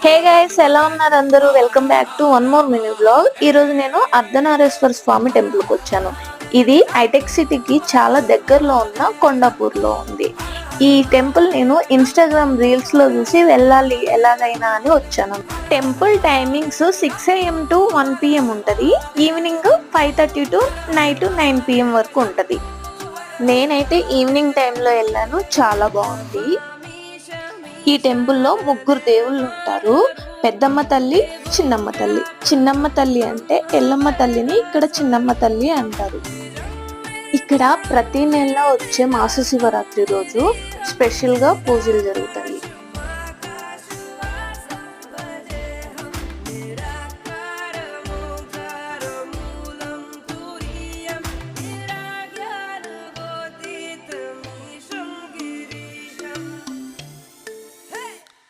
Hey guys, ఎలా ఉన్నారు అందరూ? Welcome back to one more mini blog. ఈ రోజు నేను అర్ధనారేశ్వర స్వామి టెంపుల్ కి వచ్చాను. ఇది హైటెక్ సిటీకి చాలా దగ్గరలో ఉన్న కొండాపూర్ లో ఉంది. ఈ టెంపుల్ నేను ఇన్స్టాగ్రామ్ రీల్స్ లో చూసి వెళ్ళాలి ఎలాగైనా అని వచ్చాను. Temple timings 6 AM to 1 PM ఉంటది. ఈవినింగ్ 5:30 టు నైట్ 9 PM వరకు ఉంటది. నేనైతే ఈవినింగ్ టైంలో వెళ్ళాను, చాలా బాగుంది. ఈ టెంపుల్లో ముగ్గురు దేవుళ్ళు ఉంటారు. పెద్దమ్మ తల్లి, చిన్నమ్మ తల్లి. చిన్నమ్మ తల్లి అంటే ఎల్లమ్మ తల్లిని ఇక్కడ చిన్నమ్మ తల్లి అంటారు. ఇక్కడ ప్రతి నెల వచ్చే మాస శివరాత్రి రోజు స్పెషల్ గా పూజలు జరుగుతాయి.